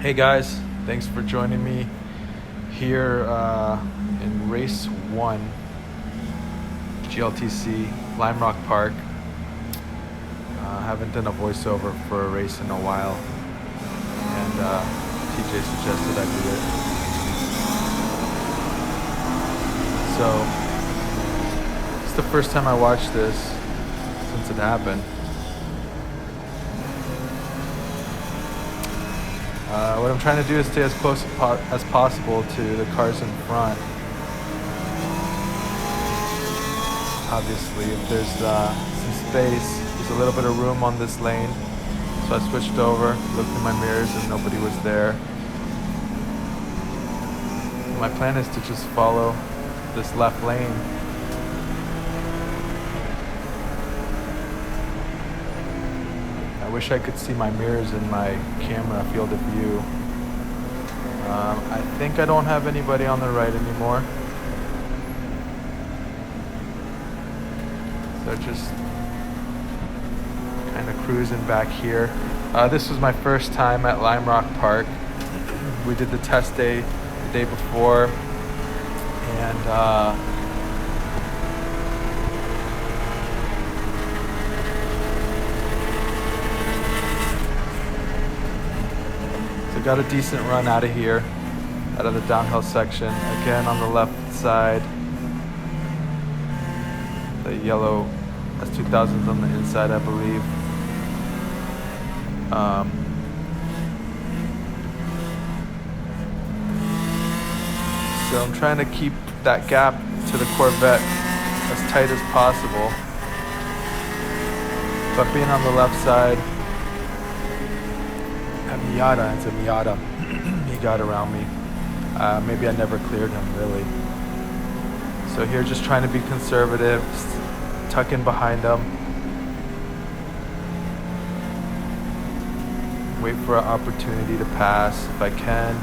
Hey guys, thanks for joining me here in race 1 GLTC Rock Park. Haven't done a voiceover for a race in a while, and TJ suggested I do it. So it's the first time I watched this since it happened. What I'm trying to do is stay as close as possible to the cars in front. Obviously, if there's some space, there's a little bit of room on this lane. So I switched over, looked in my mirrors, and nobody was there. My plan is to just follow this left lane. I wish I could see my mirrors in my camera field of view. I think I don't have anybody on the right anymore. So just kind of cruising back here. This was my first time at Rock Park. We did the test day the day before, and got a decent run out of here, out of the downhill section. Again, on the left side, the yellow S2000s on the inside, I believe. So I'm trying to keep that gap to the Corvette as tight as possible. But being on the left side, it's a Miata. He got around me. Maybe I never cleared him, really. So here, just trying to be conservative, tuck in behind him, wait for an opportunity to pass if I can.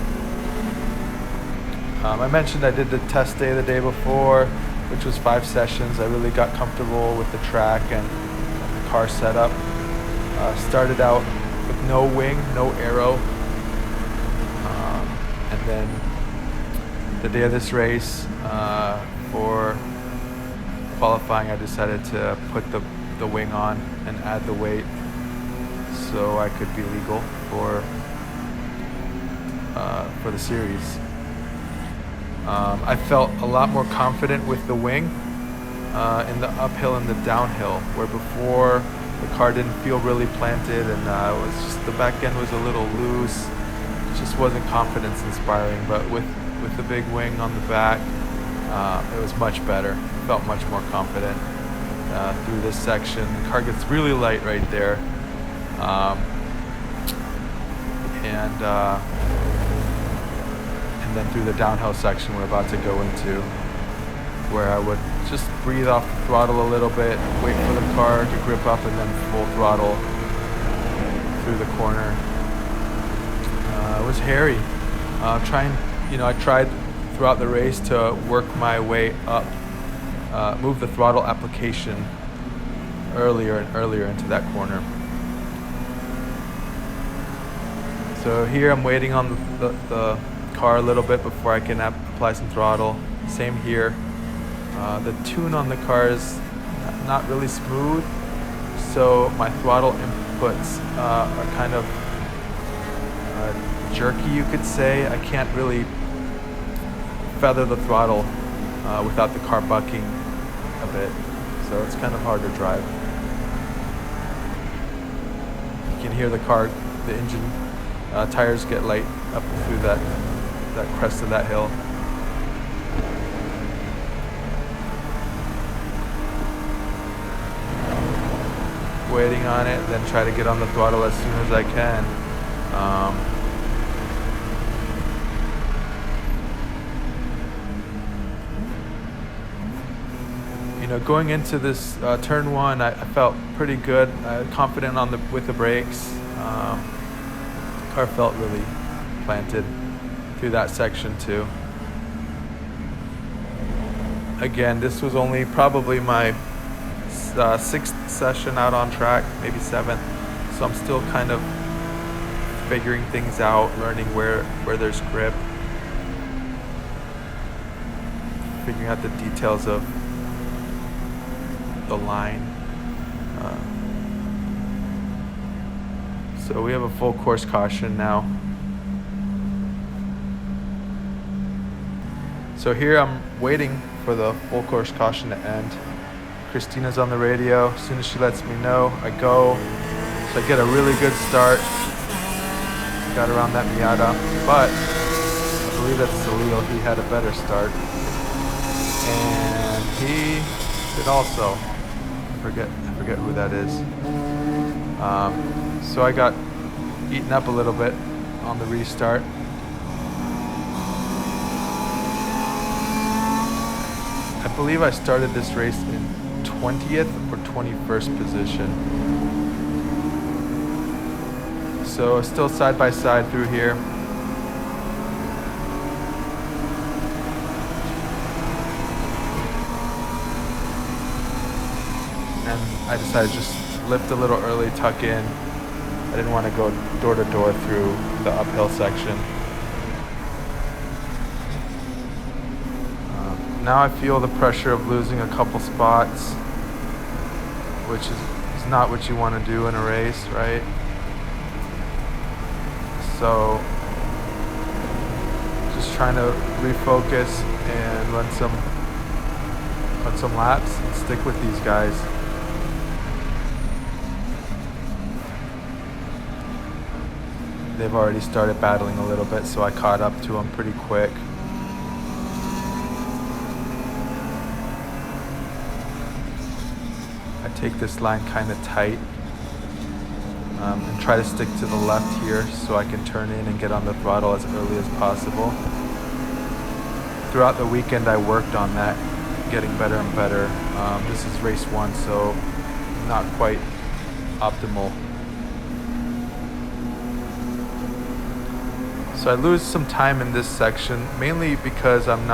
I mentioned I did the test day the day before, which was 5 sessions. I really got comfortable with the track and the car setup. Started out with no wing, no aero, and then the day of this race, for qualifying, I decided to put the wing on and add the weight so I could be legal for the series. I felt a lot more confident with the wing in the uphill and the downhill, where before the car didn't feel really planted, and it was just, the back end was a little loose. It just wasn't confidence inspiring. But with the big wing on the back, it was much better. Felt much more confident through this section. The car gets really light right there, and then through the downhill section we're about to go into, where I would just breathe off the throttle a little bit, wait for the car to grip up, and then full throttle through the corner. It was hairy. I tried throughout the race to work my way up, move the throttle application earlier and earlier into that corner. So here I'm waiting on the car a little bit before I can apply some throttle. Same here. The tune on the car is not really smooth, so my throttle inputs are kind of jerky, you could say. I can't really feather the throttle without the car bucking a bit, so it's kind of hard to drive. You can hear the car, the engine tires get light up through that crest of that hill. Waiting on it, then try to get on the throttle as soon as I can. Going into this turn 1, I felt pretty good, confident with the brakes. The car felt really planted through that section too. Again, this was only probably my 6th session out on track, maybe 7th. So I'm still kind of figuring things out, learning where there's grip, figuring out the details of the line. So we have a full course caution now. So here I'm waiting for the full course caution to end. Christina's on the radio. As soon as she lets me know, I go. So I get a really good start. Got around that Miata, but I believe that's Salil. He had a better start. And he did also. I forget who that is. So I got eaten up a little bit on the restart. I believe I started this race in 20th or 21st position. So still side by side through here. And I decided to just lift a little early, tuck in. I didn't want to go door to door through the uphill section. Now I feel the pressure of losing a couple spots, which is not what you want to do in a race, right? So just trying to refocus and run some laps and stick with these guys. They've already started battling a little bit, so I caught up to them pretty quick. I take this line kind of tight and try to stick to the left here so I can turn in and get on the throttle as early as possible. Throughout the weekend I worked on that, getting better and better. This is race 1, so not quite optimal. So I lose some time in this section, mainly because I'm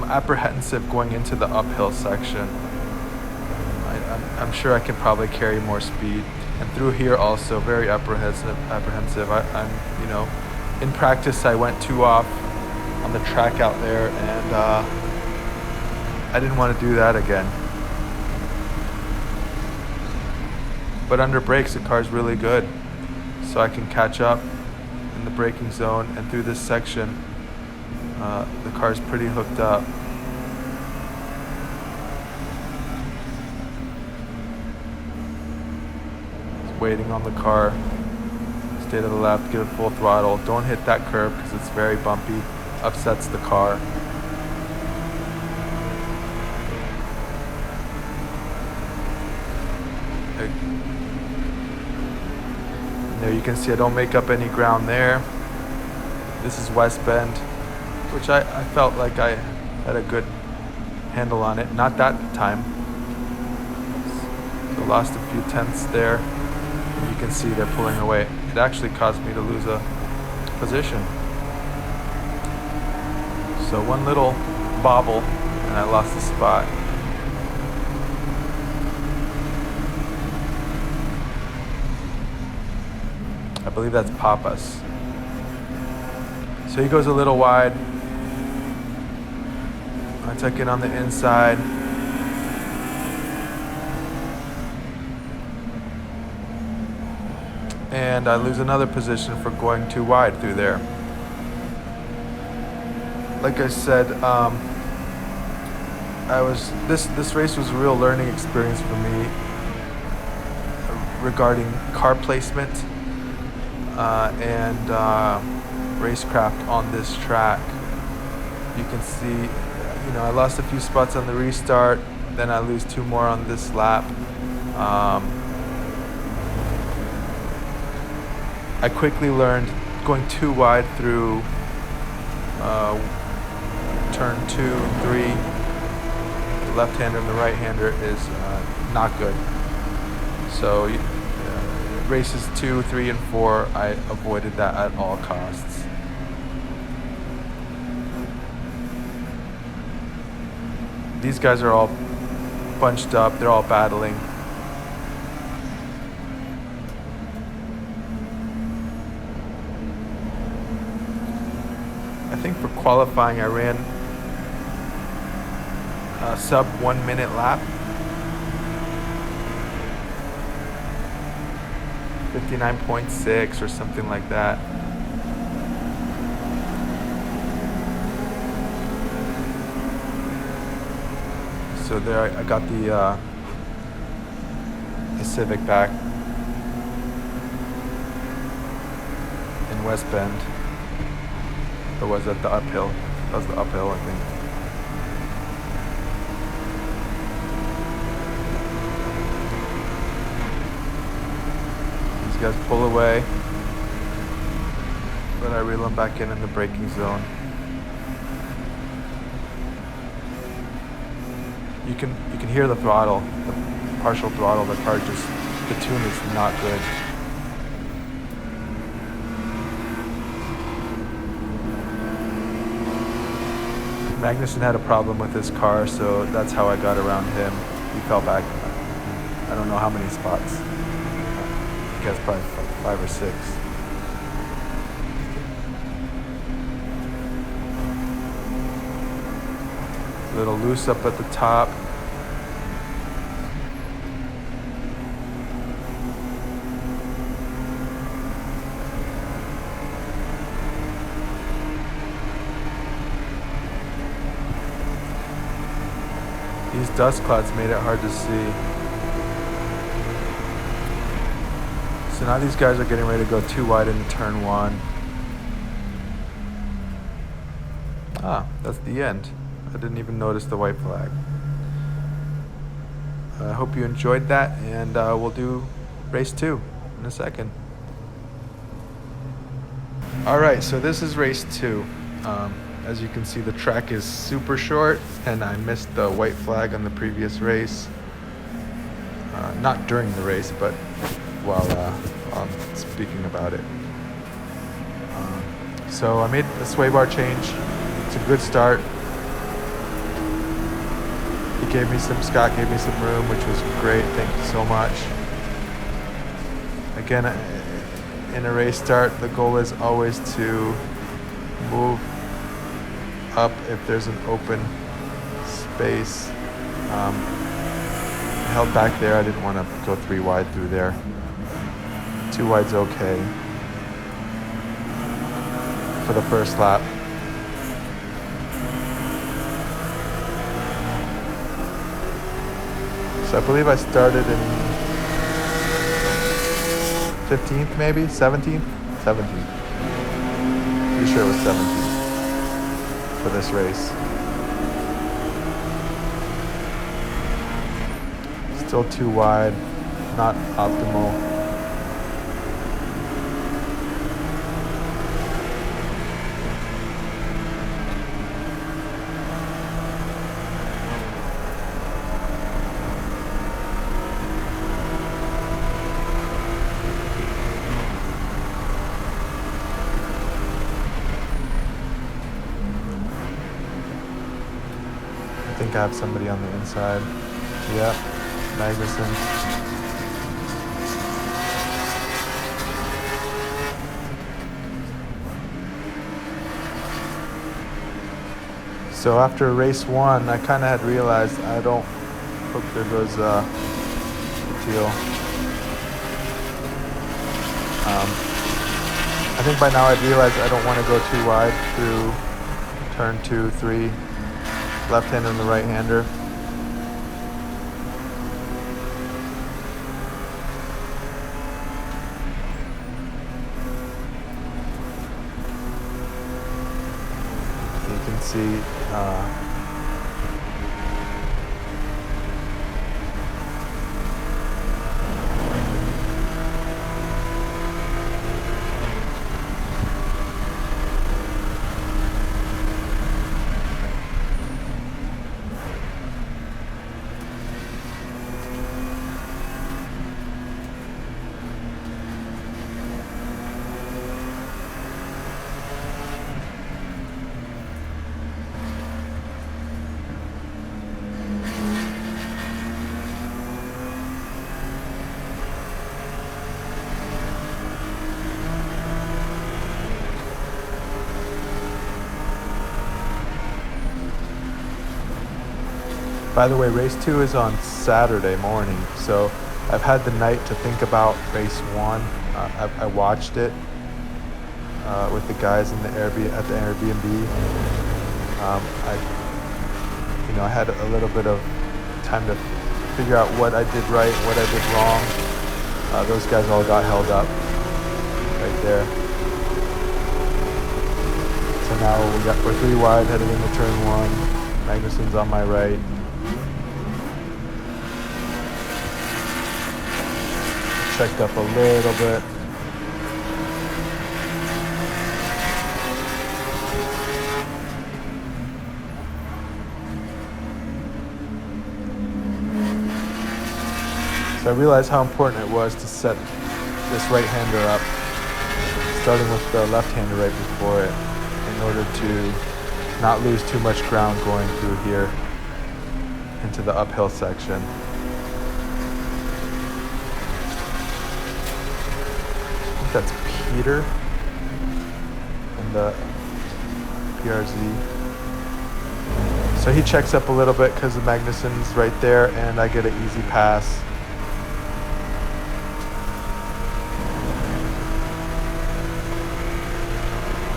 apprehensive going into the uphill section. I'm sure I can probably carry more speed. And through here also, very apprehensive. In practice I went too off on the track out there, and I didn't want to do that again. But under brakes, the car's really good. So I can catch up in the braking zone, and through this section, the car's pretty hooked up. Just waiting on the car. Stay to the left, give it full throttle. Don't hit that curb because it's very bumpy. Upsets the car. There you can see I don't make up any ground there. This is West Bend, which I felt like I had a good handle on it. Not that time. So lost a few tenths there. You can see they're pulling away. It actually caused me to lose a position. So one little bobble and I lost the spot. I believe that's Papas. So he goes a little wide. I took it on the inside. And I lose another position for going too wide through there. Like I said, this race was a real learning experience for me regarding car placement and racecraft on this track. You can see, I lost a few spots on the restart, then I lose 2 more on this lap. I quickly learned going too wide through turn 2, 3, the left-hander and the right-hander is not good. So races 2, 3, and 4, I avoided that at all costs. These guys are all bunched up, they're all battling. think for qualifying I ran a sub 1 minute lap. 59.6 or something like that. So there I got the Civic back in West Bend. Or was that the uphill? That was the uphill, I think. These guys pull away, but I reel them back in the braking zone. You can hear the throttle, the partial throttle. The car just, the tune is not good. Magnussen had a problem with his car, so that's how I got around him. He fell back, I don't know how many spots. I guess probably 5 or 6. A little loose up at the top. These dust clouds made it hard to see. So now these guys are getting ready to go too wide into turn 1. Ah, that's the end. I didn't even notice the white flag. I hope you enjoyed that, and we'll do race 2 in a second. Alright, so this is race 2. As you can see, the track is super short, and I missed the white flag on the previous race. Not during the race, but while I'm speaking about it. So I made the sway bar change. It's a good start. Scott gave me some room, which was great. Thank you so much. Again, in a race start, the goal is always to move up if there's an open space. Held back there. I didn't want to go 3 wide through there. 2 wide's okay for the first lap. So I believe I started in 15th, maybe 17th. 17th. Pretty sure it was 17th for this race. Still too wide, not optimal. I think I have somebody on the inside. Yeah, Magnussen. So after race 1, I kind of had realized I don't hope there goes the deal. I think by now I'd realized I don't want to go too wide through turn 2, 3. Left-hander and the right-hander. You can see By the way, race 2 is on Saturday morning, so I've had the night to think about race 1. I watched it with the guys in the at the Airbnb. I had a little bit of time to figure out what I did right, what I did wrong. Those guys all got held up right there. So now we're 3 wide heading into turn 1. Magnussen's on my right. Checked up a little bit. So I realized how important it was to set this right-hander up, starting with the left-hander right before it, in order to not lose too much ground going through here into the uphill section. I think that's Peter and the PRZ. So he checks up a little bit because of Magnussen's right there, and I get an easy pass.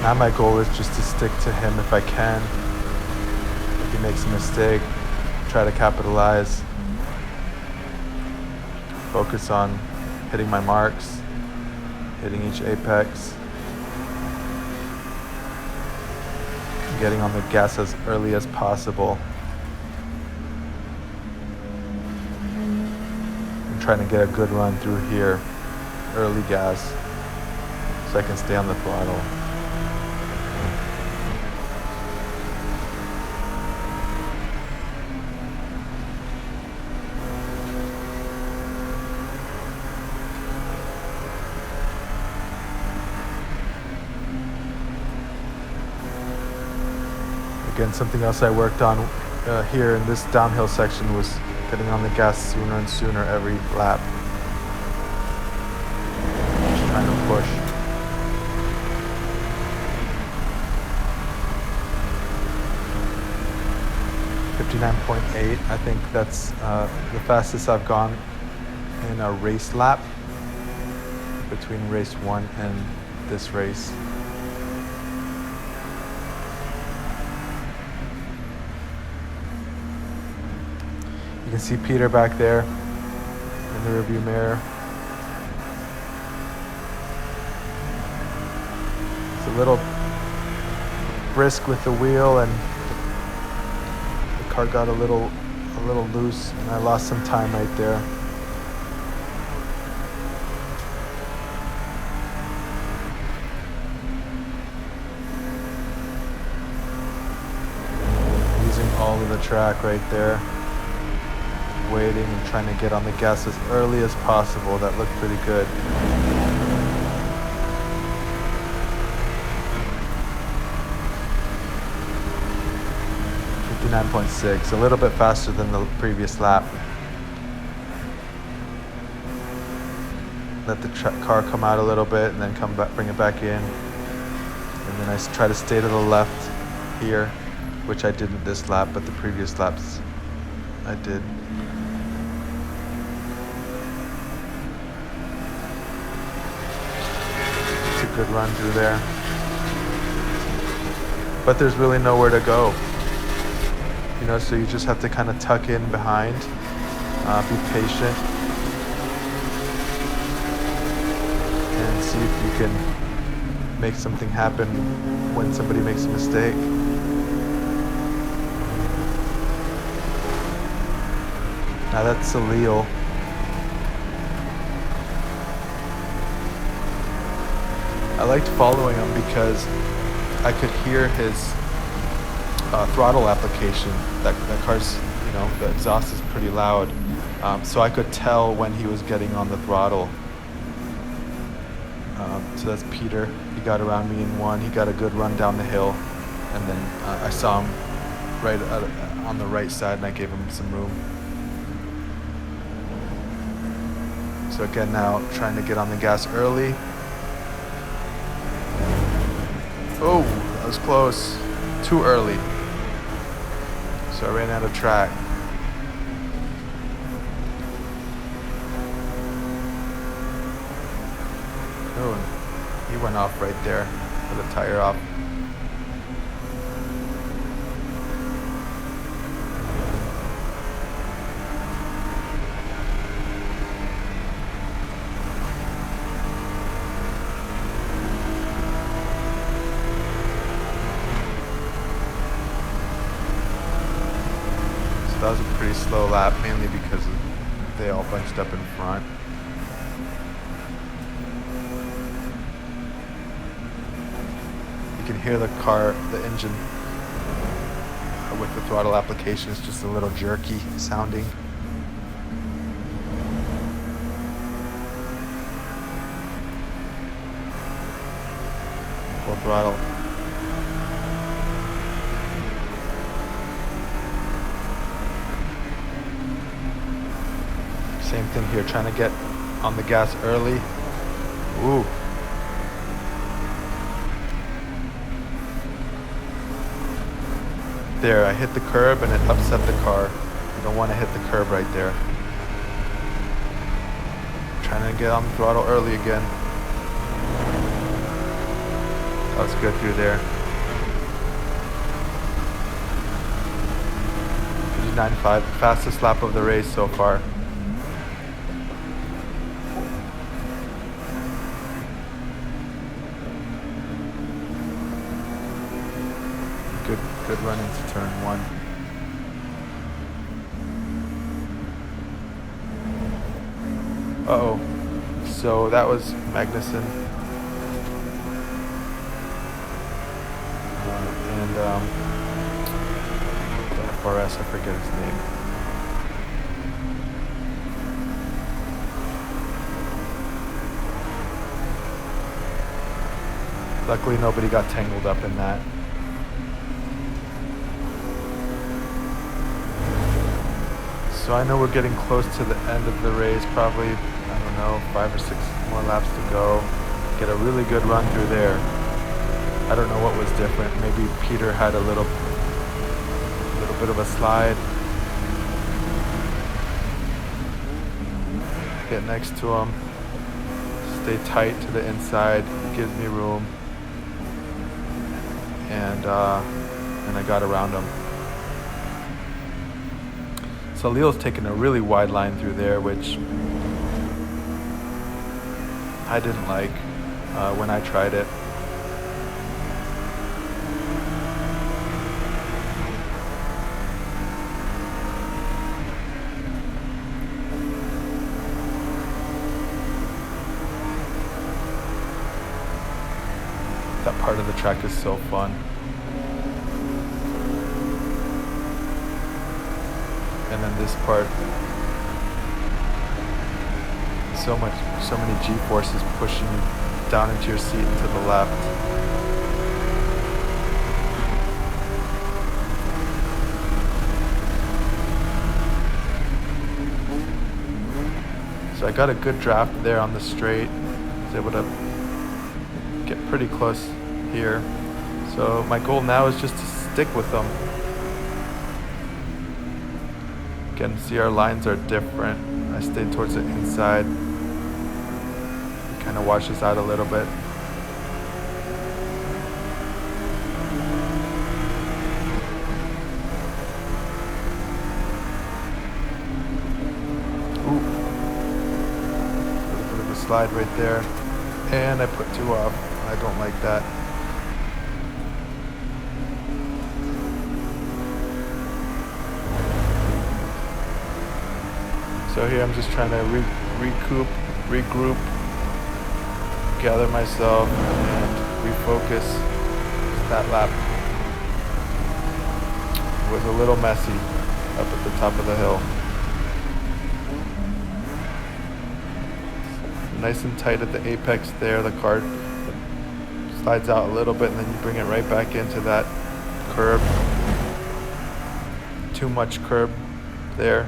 Now my goal is just to stick to him if I can. If he makes a mistake, try to capitalize. Focus on hitting my marks, hitting each apex. Getting on the gas as early as possible. And trying to get a good run through here. Early gas. So I can stay on the throttle. Again, something else I worked on here in this downhill section was getting on the gas sooner and sooner every lap. Just trying to push. .8. I think that's the fastest I've gone in a race lap between race 1 and this race. You can see Peter back there in the rearview mirror. It's a little brisk with the wheel, and the car got a little loose, and I lost some time right there. Using all of the track right there. Waiting and trying to get on the gas as early as possible. That looked pretty good. 59.6, a little bit faster than the previous lap. Let the car come out a little bit and then come back, bring it back in. And then I try to stay to the left here, which I didn't this lap, but the previous laps I did. Good run through there, but there's really nowhere to go, so you just have to kind of tuck in behind, be patient, and see if you can make something happen when somebody makes a mistake. Now that's Salil. I liked following him because I could hear his throttle application. That car's, the exhaust is pretty loud. So I could tell when he was getting on the throttle. So that's Peter. He got around me in 1. He got a good run down the hill. And then I saw him right on the right side, and I gave him some room. So again, now trying to get on the gas early. Oh, that was close. Too early. So I ran out of track. Oh, he went off right there with a tire off. So that was a pretty slow lap, mainly because they all bunched up in front. You can hear the car, the engine with the throttle application is just a little jerky sounding. Full throttle. Same thing here, trying to get on the gas early. Ooh. There, I hit the curb and it upset the car. You don't want to hit the curb right there. Trying to get on the throttle early again. That was good through there. 59.5, fastest lap of the race so far. Good run into turn one. Uh-oh. So that was Magnussen. And FRS, I forget his name. Luckily nobody got tangled up in that. So I know we're getting close to the end of the race, probably, I don't know, 5 or 6 more laps to go. Get a really good run through there. I don't know what was different. Maybe Peter had a little bit of a slide. Get next to him. Stay tight to the inside. Gives me room. And I got around him. So Leo's taking a really wide line through there, which I didn't like when I tried it. That part of the track is so fun. And then this part, so many G-forces pushing you down into your seat and to the left. So I got a good draft there on the straight. I was able to get pretty close here. So my goal now is just to stick with them. Again, see our lines are different. I stayed towards the inside. Kind of washes out a little bit. Ooh. A little bit of a slide right there. And I put 2 off. I don't like that. So here I'm just trying to regroup, gather myself, and refocus. That lap was a little messy up at the top of the hill. Nice and tight at the apex there. The car slides out a little bit and then you bring it right back into that curb. Too much curb there.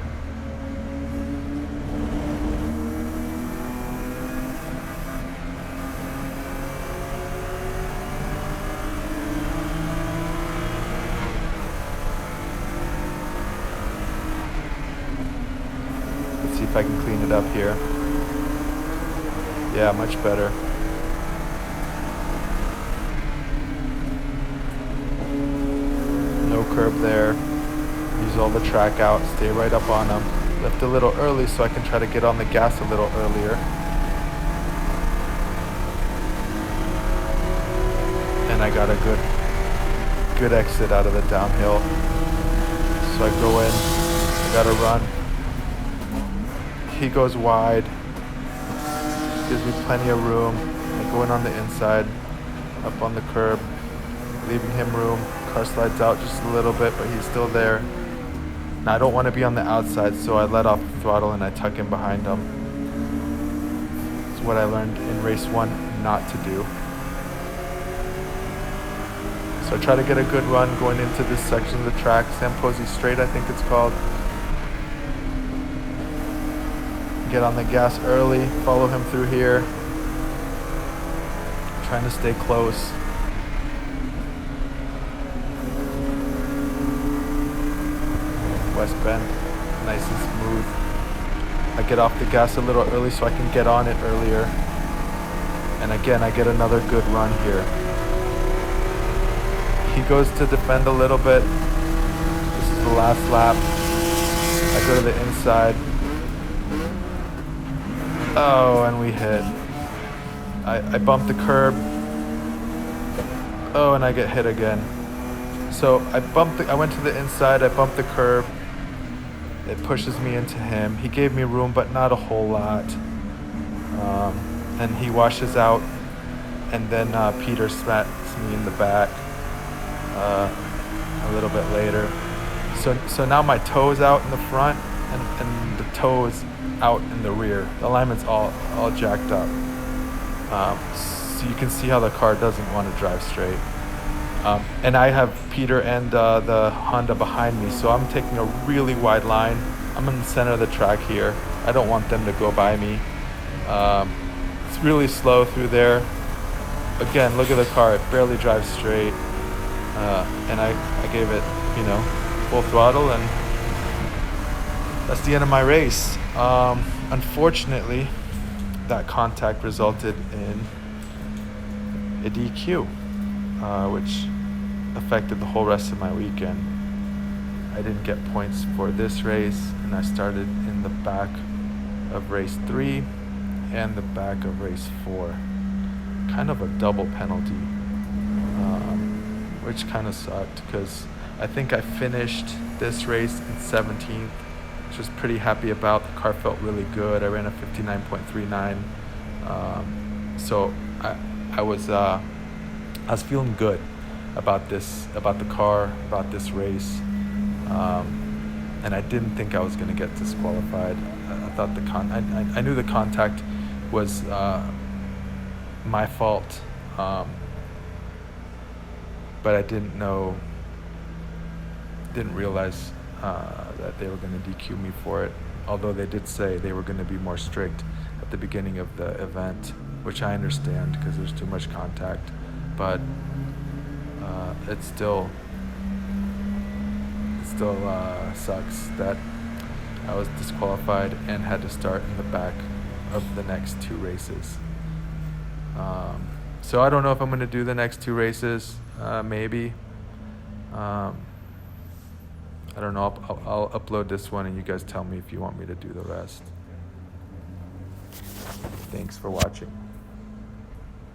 Let's see if I can clean it up here. Yeah, much better. curb there, use all the track out, stay right up on them. Left a little early so I can try to get on the gas a little earlier. And I got a good exit out of the downhill. So I go in, I gotta run. He goes wide, gives me plenty of room. I go in on the inside, up on the curb, leaving him room. Car slides out just a little bit, but he's still there. Now I don't want to be on the outside, so I let off the throttle and I tuck in behind him. It's what I learned in race 1 not to do. So I try to get a good run going into this section of the track, Sam Posey Straight I think it's called. Get on the gas early, follow him through here. Trying to stay close. West Bend, nice and smooth. I get off the gas a little early so I can get on it earlier. And again, I get another good run here. He goes to defend a little bit. This is the last lap. I go to the inside. Oh, and we hit. I bumped the curb. Oh, and I get hit again. So I went to the inside, I bumped the curb. It pushes me into him. He gave me room, but not a whole lot. And he washes out, and then Peter smacks me in the back a little bit later. So now my toe's out in the front, and the toe is out in the rear. The alignment's all jacked up. So you can see how the car doesn't want to drive straight. And I have Peter and the Honda behind me, so I'm taking a really wide line. I'm in the center of the track here. I don't want them to go by me. It's really slow through there. Again, look at the car, it barely drives straight. And I gave it, full throttle, and that's the end of my race. Unfortunately, that contact resulted in a DQ, which affected the whole rest of my weekend. I didn't get points for this race, and I started in the back of race 3 and the back of race 4. Kind of a double penalty, which kind of sucked because I think I finished this race in 17th, which was pretty happy about. The car felt really good. I ran a 59.39, so I was feeling good about the car, about this race, and I didn't think I was going to get disqualified. I thought I knew the contact was my fault, but I didn't realize that they were going to DQ me for it, although they did say they were going to be more strict at the beginning of the event, which I understand because there's too much contact, but it still sucks that I was disqualified and had to start in the back of the next 2 races. So I don't know if I'm going to do the next 2 races. Maybe. I don't know. I'll upload this one and you guys tell me if you want me to do the rest. Thanks for watching.